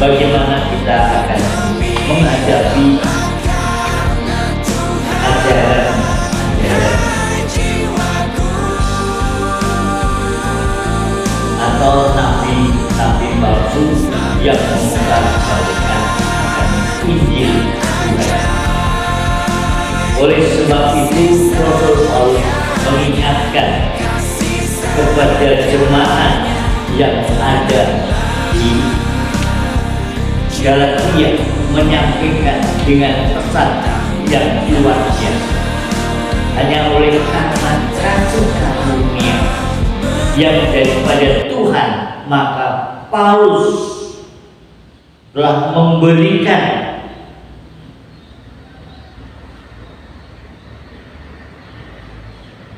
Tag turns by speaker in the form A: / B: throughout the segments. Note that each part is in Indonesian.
A: bagaimana kita akan menghadapi ajaran atau nabi palsu yang mengutarakan akan Injil Tuhan. Oleh sebab itu Rasul Paulus mengingatkan kepada jemaat yang ada di Galatia, menyampaikan dengan pesan yang luar biasa. Hanya oleh karena kasih karunia yang daripada Tuhan, maka Paulus telah memberikan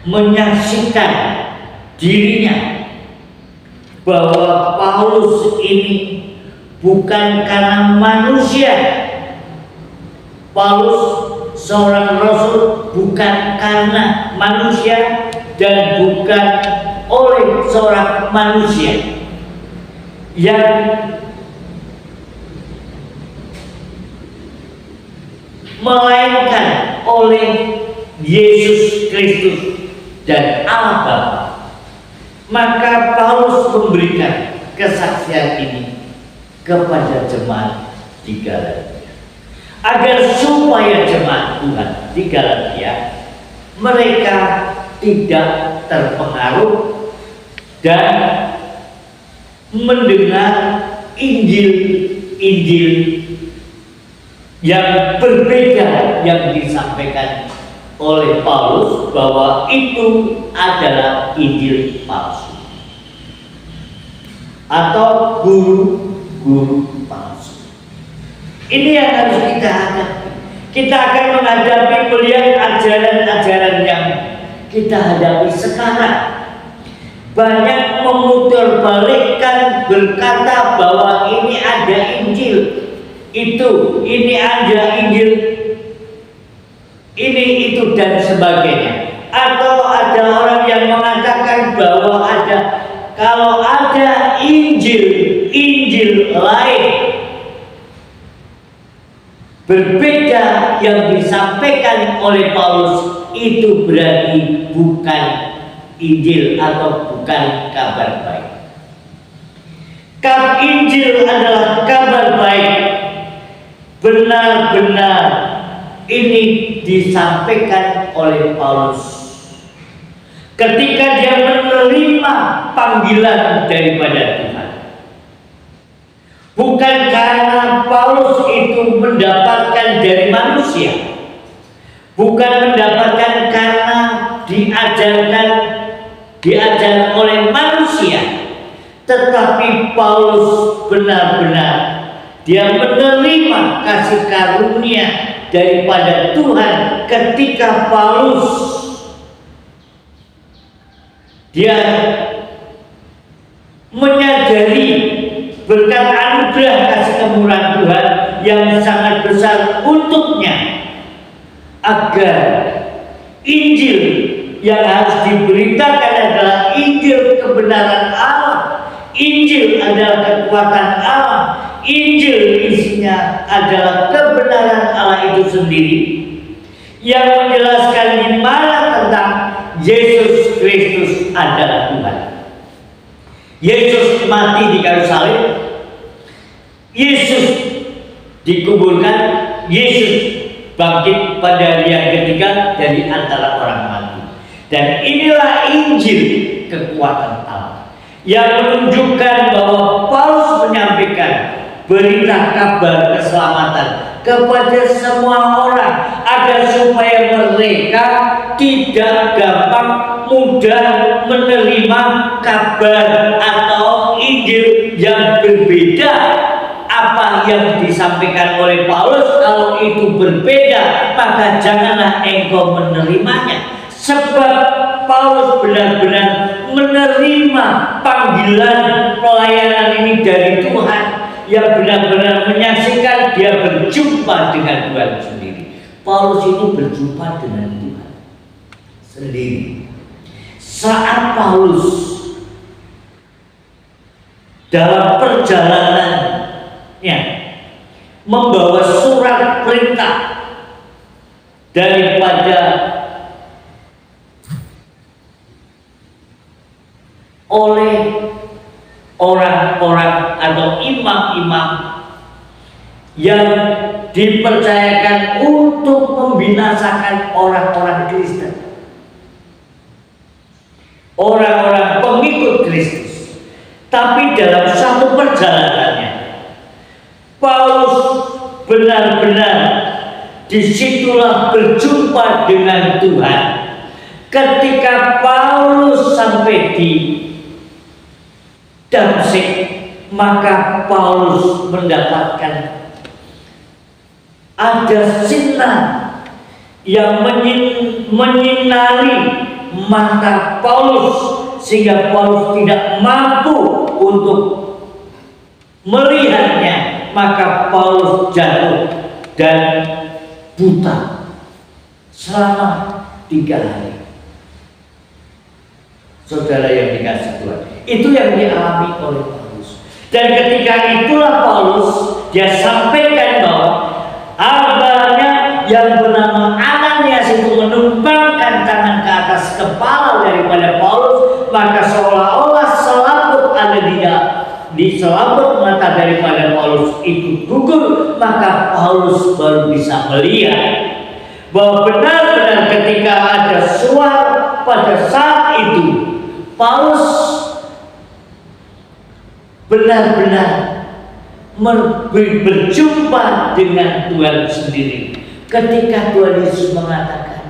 A: menyaksikan dirinya bahwa Paulus ini bukan karena manusia. Paulus seorang rasul bukan karena manusia dan bukan oleh seorang manusia, yang melainkan oleh Yesus Kristus dan Allah Bapa. Maka Paulus memberikan kesaksian ini kepada jemaat di Galatia, agar supaya jemaat Tuhan di Galatia mereka tidak terpengaruh dan mendengar Injil yang berbeda yang disampaikan oleh Paulus, bahwa itu adalah Injil palsu atau guru palsu. Ini yang harus kita hadapi. Kita akan menghadapi melihat ajaran-ajaran yang kita hadapi sekarang. Banyak memutarbalikkan, berkata bahwa ini ada Injil ini ada Injil ini, itu dan sebagainya. Atau ada orang yang mengatakan bahwa kalau ada Injil lain berbeda yang disampaikan oleh Paulus, itu berarti bukan Injil atau bukan kabar baik. Injil adalah kabar baik, benar-benar ini disampaikan oleh Paulus ketika dia menerima panggilan daripada Tuhan. Bukan karena Paulus itu mendapatkan dari manusia, bukan mendapatkan karena diajar oleh manusia, tetapi Paulus benar-benar dia menerima kasih karunia daripada Tuhan ketika Paulus dia menyadari berkat anugerah kasih kemurahan Tuhan yang sangat besar untuknya, agar Injil yang harus diberitakan adalah Injil kebenaran Allah. Injil adalah kekuatan Allah. Injil isinya adalah kebenaran Allah itu sendiri, yang menjelaskan di mana tentang Yesus Kristus adalah Tuhan. Yesus mati di kayu salib, Yesus dikuburkan, Yesus bangkit pada hari yang ketiga dari antara orang mati. Dan inilah Injil, kekuatan Allah, yang menunjukkan bahwa Paulus menyampaikan berita kabar keselamatan kepada semua orang, agar supaya mereka tidak gampang mudah menerima kabar atau Injil yang berbeda. Apa yang disampaikan oleh Paulus, kalau itu berbeda, maka janganlah engkau menerimanya. Sebab Paulus benar-benar menerima panggilan pelayanan ini dari Tuhan, yang benar-benar menyaksikan dia berjumpa dengan Tuhan sendiri. Paulus itu berjumpa dengan Tuhan sendiri. Saat Paulus dalam perjalanan ya, membawa surat perintah daripada oleh orang-orang atau imam-imam yang dipercayakan untuk membinasakan orang-orang Kristen, orang-orang pengikut Kristus. Tapi dalam satu perjalanannya, Paulus benar-benar disitulah berjumpa dengan Tuhan. Ketika Paulus sampai di Damsyik, maka Paulus mendapatkan ada sinar yang menyinari mata Paulus, sehingga Paulus tidak mampu untuk melihatnya. Maka Paulus jatuh dan buta selama 3 hari. Saudara yang dikasih Tuhan, itu yang dialami oleh Paulus. Dan ketika itulah Paulus, dia sampaikan bahwa abahnya yang bernama Ananias itu menumpangkan tangan ke atas kepala daripada Paulus, maka seolah-olah selaput ada di selaput mata daripada Paulus itu gugur. Maka Paulus baru bisa melihat bahwa benar-benar ketika ada suara pada saat itu, Paulus benar-benar berjumpa dengan Tuhan sendiri. Ketika Tuhan Yesus mengatakan,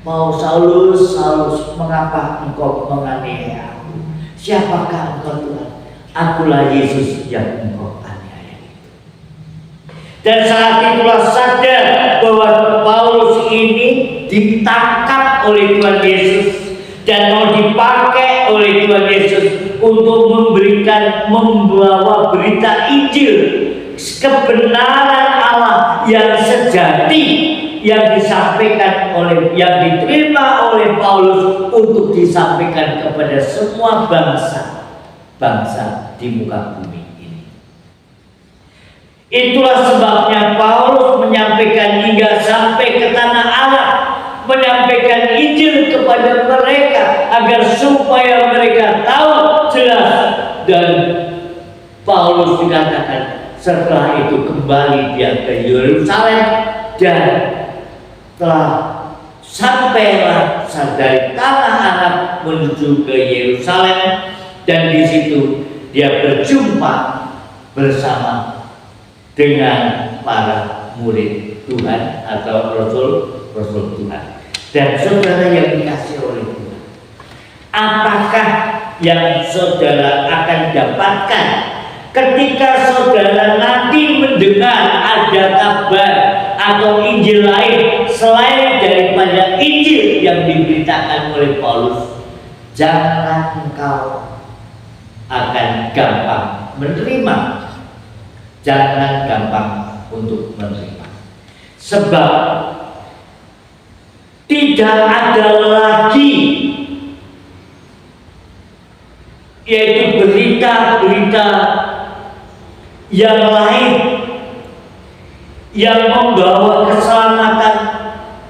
A: Saulus, Saulus, mengapa engkau menganiaya aku? Siapakah engkau Tuhan? Akulah Yesus yang engkau aniaya itu. Dan saat itulah sadar bahwa Paulus ini ditangkap oleh Tuhan Yesus dan mau dipakai oleh Tuhan Yesus untuk membawa berita Injil, kebenaran Allah yang sejati, yang disampaikan yang diterima oleh Paulus untuk disampaikan kepada semua bangsa di muka bumi ini. Itulah sebabnya Paulus menyampaikan hingga sampai ke tanah Arab, menyampaikan Injil kepada mereka agar supaya mereka tahu jelas. Dan Paulus dikatakan setelah itu kembali dia ke Yerusalem, dan telah sampailah dari tanah Arab menuju ke Yerusalem, dan di situ dia berjumpa bersama dengan para murid Tuhan atau Rasul Tuhan. Dan saudara yang dikasih oleh Tuhan, apakah yang saudara akan dapatkan ketika saudara nanti mendengar ada kabar atau Injil lain selain daripada Injil yang diberitakan oleh Paulus? Janganlah engkau akan gampang menerima. Jangan gampang untuk menerima. Sebab tidak ada lagi yaitu berita-berita yang lain yang membawa keselamatan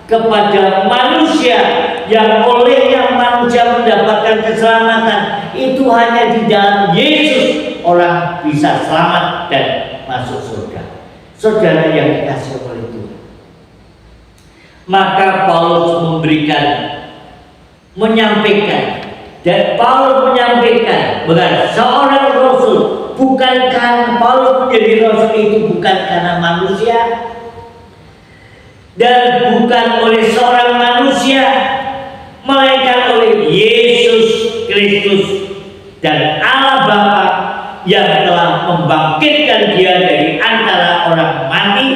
A: kepada manusia, yang olehnya manusia mendapatkan keselamatan. Itu hanya di dalam Yesus orang bisa selamat dan masuk surga. Saudara yang dikasihi oleh Tuhan, maka Paulus menyampaikan, dan Paulus menyampaikan bahwa seorang rasul, bukan karena Paulus menjadi rasul itu bukan karena manusia dan bukan oleh seorang manusia, melainkan oleh Yesus Kristus dan Allah Bapa yang telah membangkitkan dia dari antara orang mati.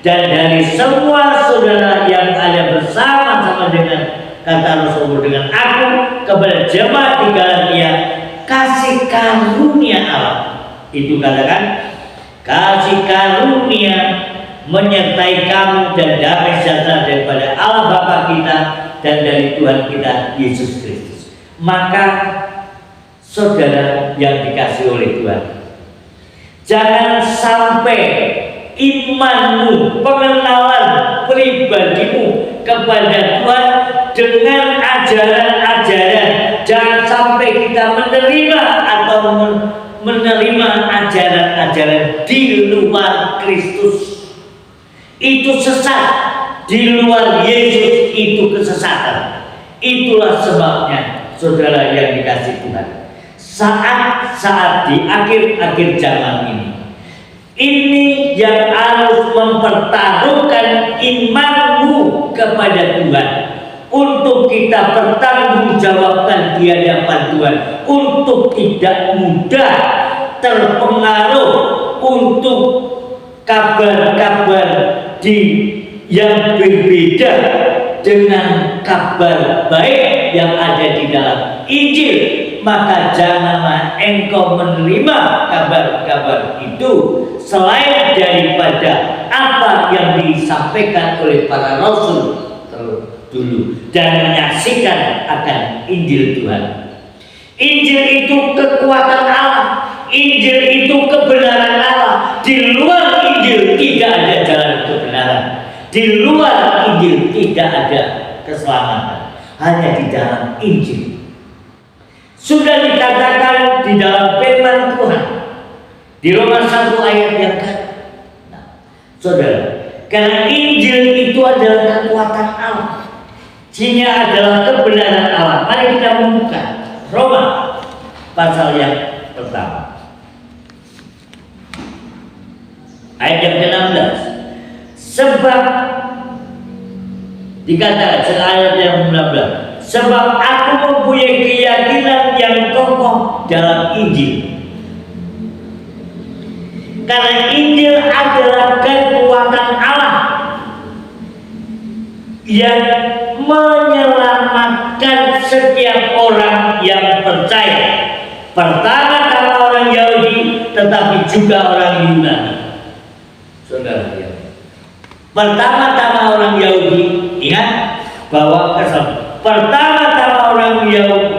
A: Dan dari semua saudara yang ada bersama-sama dengan kata Rasul dengan aku kepada jemaat di Galatia, kasih karunia Allah, itu katakan kasih karunia menyertai kamu dan damai sejahtera daripada Allah Bapa kita dan dari Tuhan kita Yesus Kristus. Maka saudara yang dikasihi oleh Tuhan, Jangan sampai imanmu, pengenalan pribadimu kepada Tuhan dengan ajaran-ajaran. Jangan sampai kita menerima atau menerima ajaran-ajaran di luar Kristus. Itu sesat. Di luar Yesus itu kesesatan. Itulah sebabnya, saudara yang dikasihi Tuhan, saat-saat di akhir-akhir zaman ini yang harus mempertaruhkan imanmu kepada Tuhan, untuk kita bertanggungjawabkan di hadapan Tuhan, untuk tidak mudah terpengaruh untuk kabar-kabar yang berbeda dengan kabar baik yang ada di dalam Injil. Maka janganlah engkau menerima kabar-kabar itu selain daripada apa yang disampaikan oleh para rasul dulu, dan menyaksikan akan Injil Tuhan. Injil itu kekuatan Allah, Injil itu kebenaran Allah. Di luar Injil tidak ada jalan kebenaran, di luar Injil tidak ada keselamatan, hanya di dalam Injil. Sudah dikatakan di dalam firman Tuhan di Roma 1 ayat yang saudara, karena Injil itu adalah kekuatan Allah, Injilnya adalah kebenaran Allah. Mari kita membuka Roma pasal yang pertama, ayat yang ke-16. Sebab dikatakan ayat yang 16, sebab aku mempunyai keyakinan yang kokoh dalam Injil. Karena Injil adalah kekuatan Allah yang menyelamatkan setiap orang yang percaya. Pertama-tama orang Yahudi, tetapi juga orang Yunani. Saudara, pertama-tama orang Yahudi, ingat bahwa pertama-tama orang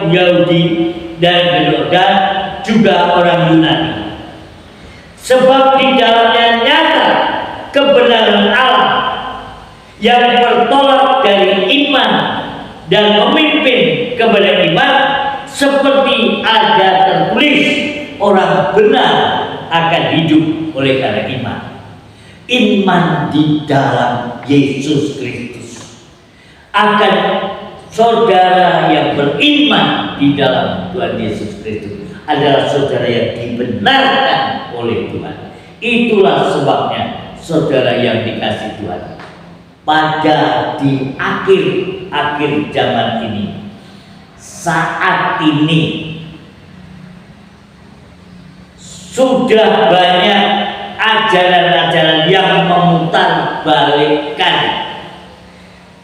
A: Yahudi dan juga orang Yunani. Sebab di dalamnya nyata kebenaran Allah yang bertolak dari iman dan memimpin kepada iman, seperti ada tertulis, orang benar akan hidup oleh karena iman. Iman di dalam Yesus Kristus. Akan saudara yang beriman di dalam Tuhan Yesus Kristus adalah saudara yang dibenarkan oleh Tuhan. Itulah sebabnya saudara yang dikasihi Tuhan, pada di akhir zaman ini, saat ini sudah banyak ajaran-ajaran yang memutarbalikkan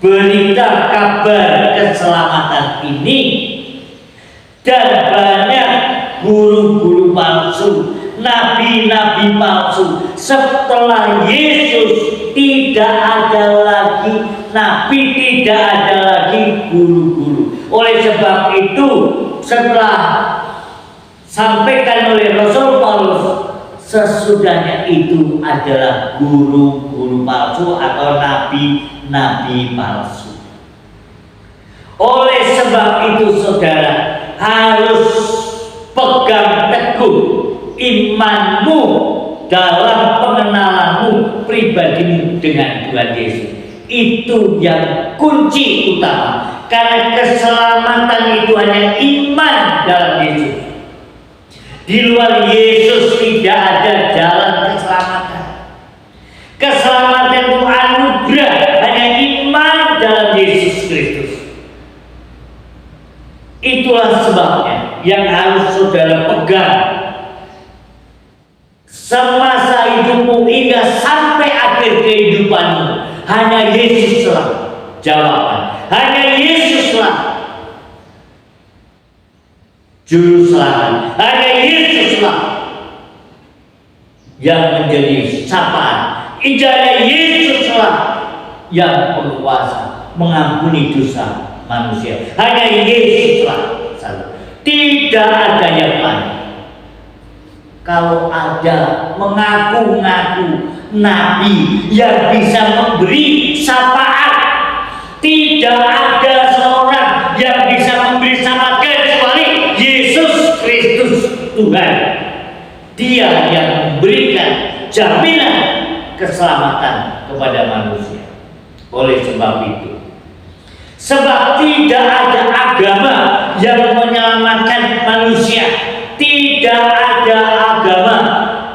A: berita kabar keselamatan ini, dan banyak guru-guru palsu, nabi-nabi palsu. Setelah Yesus tidak ada lagi nabi, tidak ada lagi guru-guru. Oleh sebab itu, setelah sampaikan oleh Rasul Paulus, sesudahnya itu adalah guru-guru palsu atau nabi-nabi palsu. Oleh sebab itu saudara harus pegang teguh imanmu dalam pengenalanmu pribadimu dengan Tuhan Yesus. Itu yang kunci utama, karena keselamatan itu hanya iman dalam Yesus. Di luar Yesus tidak ada jalan keselamatan. Keselamatan itu anugerah, hanya iman dalam Yesus Kristus. Itulah sebabnya yang harus saudara pegang semasa hidupmu hingga sampai akhir kehidupanmu. Hanya Yesuslah jawaban, hanya Yesuslah juru selamat, hanya Yesuslah yang menjadi sapaan. Hanya Yesuslah yang berkuasa mengampuni dosa manusia. Hanya Yesuslah, tidak ada yang lain. kalau ada mengaku-ngaku nabi yang bisa memberi syafaat. Tidak ada seorang yang bisa memberi syafaat kecuali Yesus Kristus Tuhan. Dia yang memberikan jaminan keselamatan kepada manusia. Oleh sebab itu, sebab tidak ada agama yang menyelamatkan manusia, tidak ada agama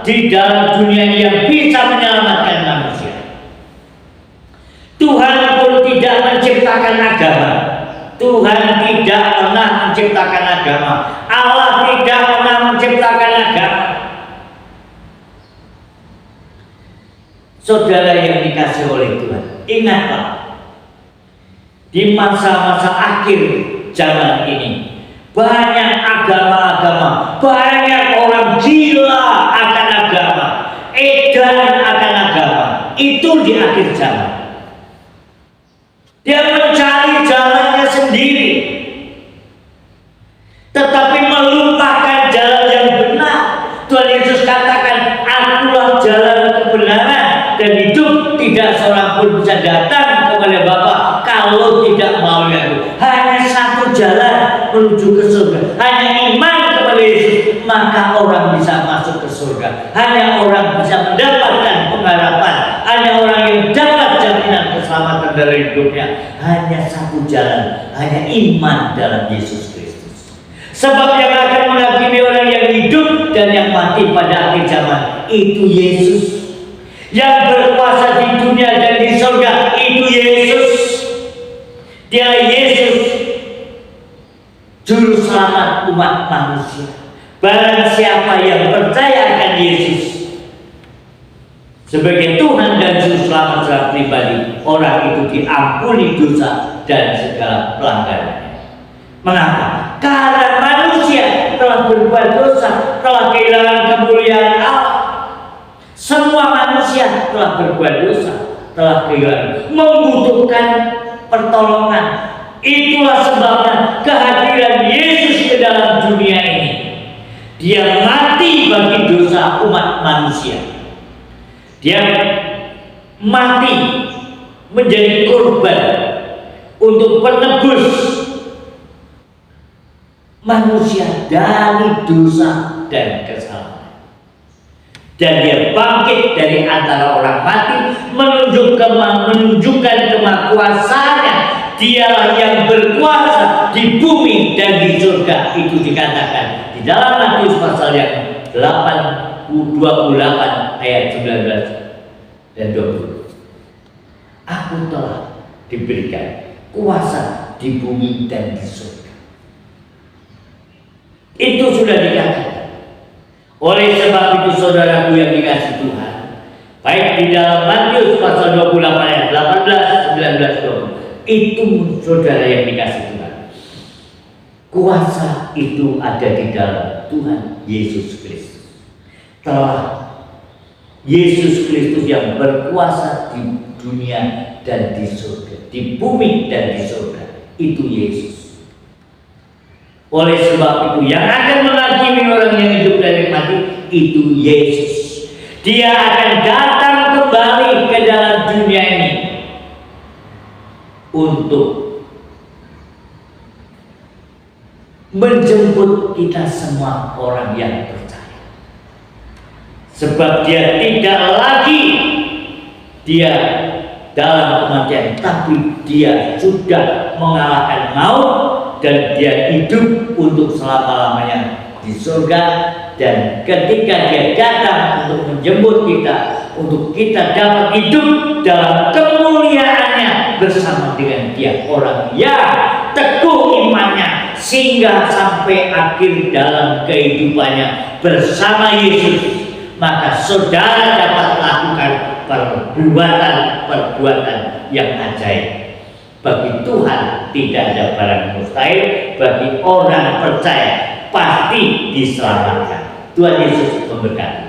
A: di dalam dunia yang bisa menyelamatkan manusia. Tuhan pun tidak menciptakan agama. Tuhan tidak pernah menciptakan agama. Allah tidak pernah menciptakan agama. Saudara yang dikasihi oleh Tuhan, ingatlah, di masa-masa akhir zaman ini banyak agama-agama, banyak orang gila akan agama, edan akan agama. Itu di akhir zaman. Dia mencari jalannya sendiri, tetapi melupakan jalan yang benar. Tuhan Yesus katakan, akulah jalan kebenaran dan hidup, tidak seorang pun bisa datang kepada Bapa kalau tidak melalui aku. Hanya satu jalan menuju ke surga, hanya iman kepada Yesus, maka orang bisa masuk ke surga. Hanya orang bisa mendapatkan pengharapan, hanya orang yang dapat jaminan keselamatan dari hidupnya. Hanya satu jalan, hanya iman dalam Yesus Kristus. Sebab yang akan menghakimi orang yang hidup dan yang mati pada akhir zaman itu Yesus. Yang berkuasa di dunia dan di surga itu Yesus. Dia Yesus, juru selamat umat manusia. Barang siapa yang percaya akan Yesus sebagai Tuhan dan juru selamat secara pribadi, orang itu diampuni dosa dan segala pelanggarannya. Mengapa? Karena manusia telah berbuat dosa, telah kehilangan kemuliaan Allah. Semua manusia telah berbuat dosa, telah kehilangan, membutuhkan pertolongan. Itulah sebabnya kehadiran Yesus ke dalam dunia ini. Dia mati bagi dosa umat manusia. Dia mati menjadi korban untuk penebus manusia dari dosa dan kesalahan. Dan dia bangkit dari antara orang mati, menunjukkan kemahakuasaannya. Dialah yang berkuasa di bumi dan di surga. Itu dikatakan di dalam Matius pasal yang 28 ayat 19 dan 20. Aku telah diberikan kuasa di bumi dan di surga. Itu sudah dikatakan. Oleh sebab itu saudaraku yang dikasihi Tuhan, baik di dalam Matius pasal 28 ayat 18, 19, 20, itu saudara yang dikasihi Tuhan, kuasa itu ada di dalam Tuhan Yesus Kristus. Telah Yesus Kristus yang berkuasa di dunia dan di surga, di bumi dan di surga, itu Yesus. Oleh sebab itu yang akan menghakimi orang yang hidup dari mati itu Yesus. Dia akan datang kembali ke dalam dunia ini untuk menjemput kita semua orang yang percaya. Sebab dia tidak lagi dia dalam kematian, tapi dia sudah mengalahkan maut dan dia hidup untuk selama-lamanya di surga. Dan ketika dia datang untuk menjemput kita, untuk kita dapat hidup dalam kemuliaannya bersama dengan dia, orang yang teguh imannya sehingga sampai akhir dalam kehidupannya bersama Yesus, maka saudara dapat melakukan perbuatan-perbuatan yang ajaib. Bagi Tuhan tidak ada barang mustahil, bagi orang percaya pasti diselamatkan. Tuhan Yesus memberkati.